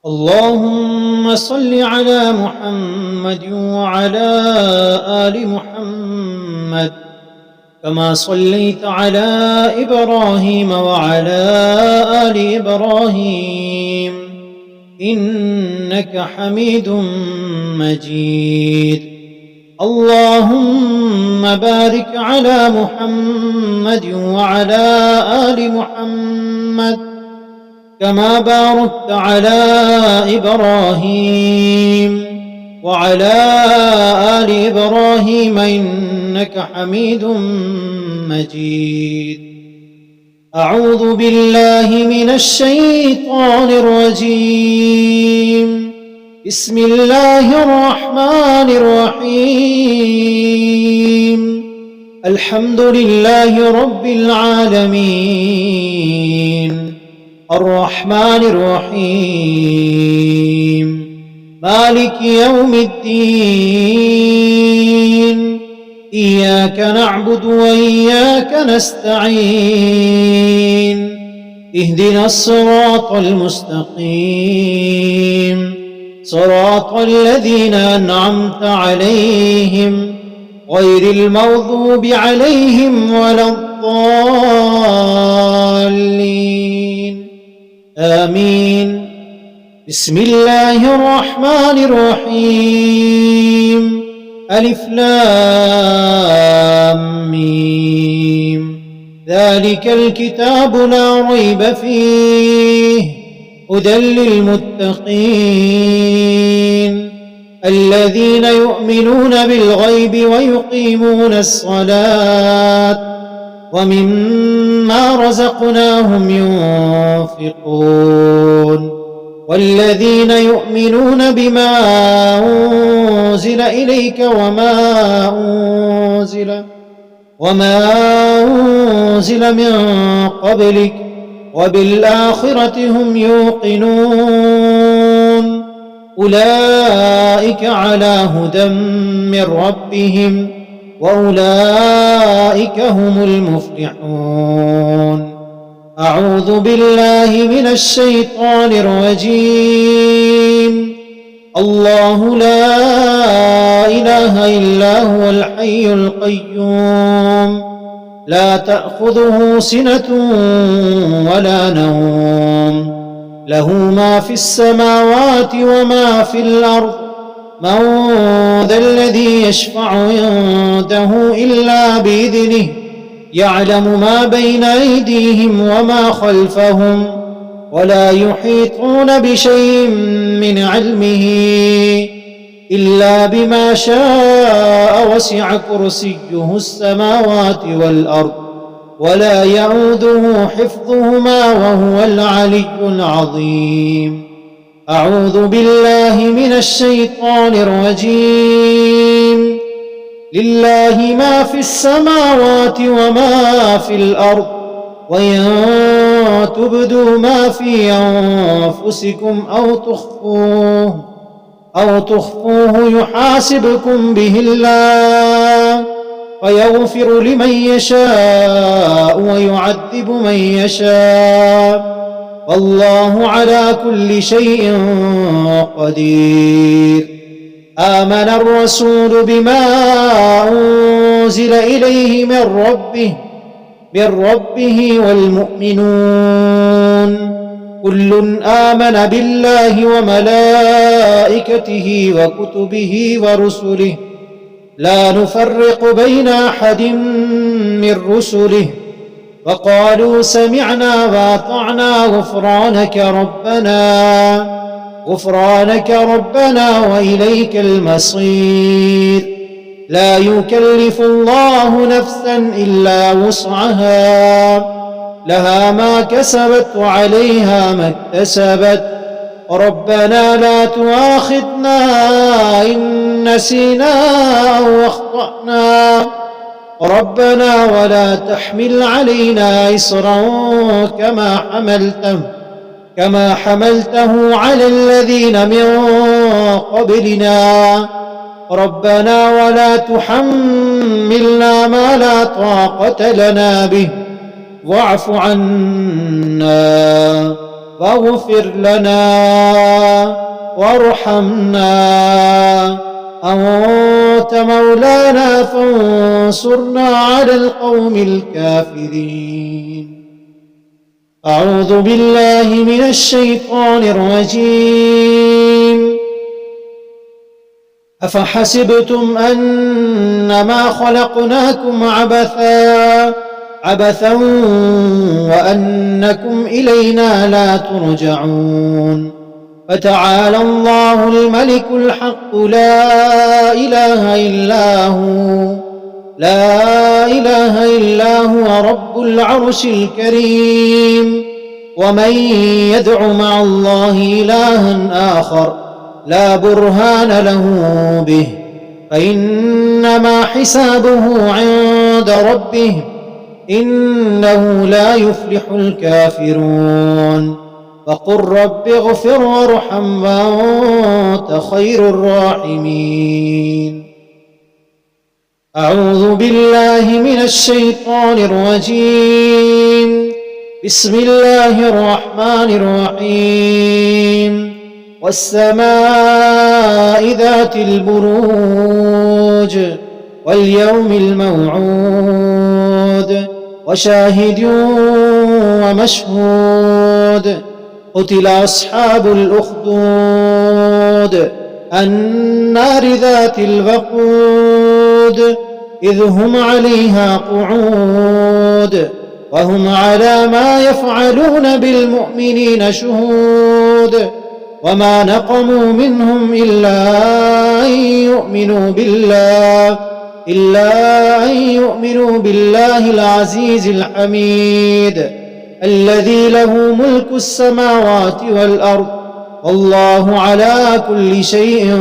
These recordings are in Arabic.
اللهم صل على محمد وعلى آل محمد كما صليت على إبراهيم وعلى آل إبراهيم إنك حميد مجيد. اللهم بارك على محمد وعلى آل محمد كما باركت على إبراهيم وعلى آل إبراهيم إنك حميد مجيد. أعوذ بالله من الشيطان الرجيم. بسم الله الرحمن الرحيم. الحمد لله رب العالمين الرحمن الرحيم مالك يوم الدين. إياك نعبد وإياك نستعين. اهدنا الصراط المستقيم صراط الذين أنعمت عليهم غير المغضوب عليهم ولا الضالين آمين. بسم الله الرحمن الرحيم. ألف لام ميم. ذلك الكتاب لا ريب فيه هدى للمتقين الذين يؤمنون بالغيب ويقيمون الصلاة ومما رزقناهم ينفقون والذين يؤمنون بما أنزل إليك وما أنزل من قبلك وبالآخرة هم يوقنون. أولئك على هدى من ربهم وأولئك هم المفلحون. أعوذ بالله من الشيطان الرجيم. الله لا إله إلا هو الحي القيوم لا تأخذه سنة ولا نوم له ما في السماوات وما في الأرض. من ذا الذي يشفع عنده إلا بإذنه يعلم ما بين أيديهم وما خلفهم ولا يحيطون بشيء من علمه إلا بما شاء وسع كرسيه السماوات والأرض ولا يؤوده حفظهما وهو العلي العظيم. أعوذ بالله من الشيطان الرجيم. لله ما في السماوات وما في الأرض وإن تبدوا ما في أنفسكم أو تخفوه يحاسبكم به الله فيغفر لمن يشاء ويعذب من يشاء والله على كل شيء قدير. آمن الرسول بما أنزل إليه من ربه والمؤمنون كل آمن بالله وملائكته وكتبه ورسله لا نفرق بين أحد من رسله وقالوا سمعنا وأطعنا غفرانك ربنا وإليك المصير. لا يكلف الله نفسا إلا وسعها لها ما كسبت وعليها ما اكتسبت. ربنا لا تؤاخذنا إن نسينا أو أخطأنا ربنا ولا تحمل علينا إصرا كما حملته على الذين من قبلنا ربنا ولا تحملنا ما لا طاقة لنا به واعف عنا فاغفر لنا وارحمنا، أنت مولانا فانصرنا على القوم الكافرين. أعوذ بالله من الشيطان الرجيم. أفحسبتم أنما خلقناكم عبثا وأنكم إلينا لا ترجعون. فتعالى الله الملك الحق لا إله إلا هو رب العرش الكريم. ومن يدع مع الله إلها آخر لا برهان له به فإنما حسابه عند ربه، إنه لا يفلح الكافرون. فقل رب اغفر وارحم وأنت خير الراحمين. أعوذ بالله من الشيطان الرجيم. بسم الله الرحمن الرحيم. والسماء ذات البروج واليوم الموعود وشاهد ومشهود. قتل أصحاب الأخدود النار ذات الوقود إذ هم عليها قعود وهم على ما يفعلون بالمؤمنين شهود. وما نقموا منهم إلا أن يؤمنوا بالله العزيز الحميد الذي له ملك السماوات والأرض والله على كل شيء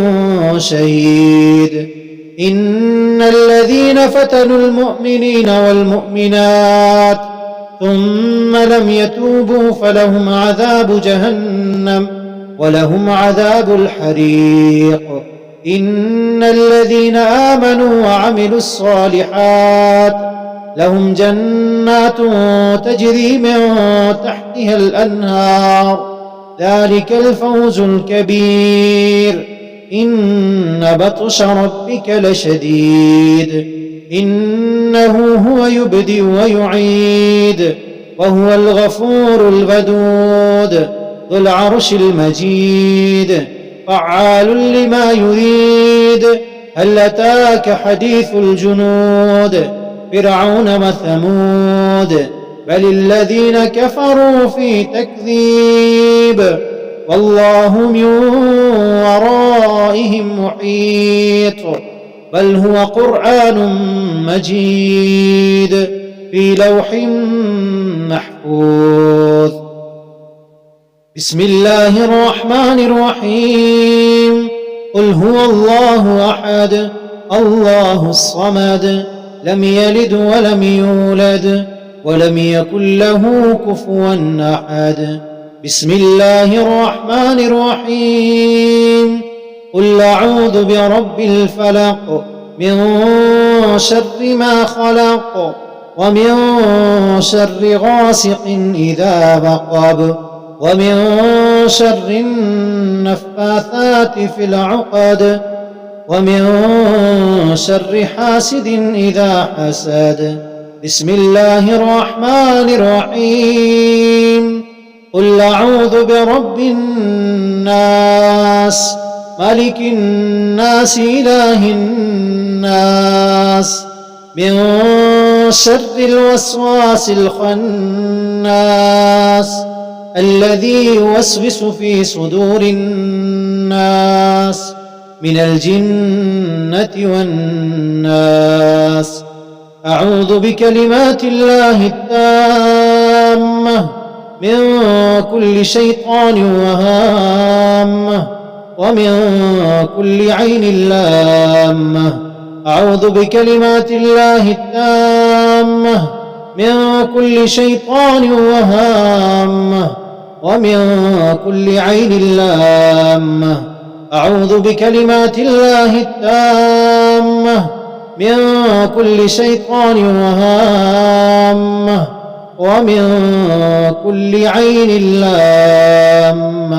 شهيد. إن الذين فتنوا المؤمنين والمؤمنات ثم لم يتوبوا فلهم عذاب جهنم ولهم عذاب الحريق. إن الذين آمنوا وعملوا الصالحات لهم جنات تجري من تحتها الأنهار ذلك الفوز الكبير. إن بطش ربك لشديد إنه هو يبدئ ويعيد وهو الغفور الودود ذو العرش المجيد فعال لما يريد. هل أتاك حديث الجنود فرعون وثمود بل الذين كفروا في تكذيب والله من ورائهم محيط. بل هو قرآن مجيد في لوح محفوظ. بسم الله الرحمن الرحيم. قل هو الله أحد الله الصمد لم يلد ولم يولد ولم يكن له كفوا أحد. بسم الله الرحمن الرحيم. قل أعوذ برب الفلق من شر ما خلق ومن شر غاسق إذا وقب ومن شر النفاثات في العقد ومن شر حاسد إذا حسد. بسم الله الرحمن الرحيم. قل أعوذ برب الناس ملك الناس إله الناس من شر الوسواس الخناس الذي يوسوس في صدور الناس من الجنة والناس. أعوذ بكلمات الله التامة من كل شيطان وهامة ومن كل عين لامة. أعوذ بكلمات الله التامة من كل شيطان وهامة ومن كل عين لامة. أعوذ بكلمات الله التامة من كل شيطان وهامة ومن كل عين لامة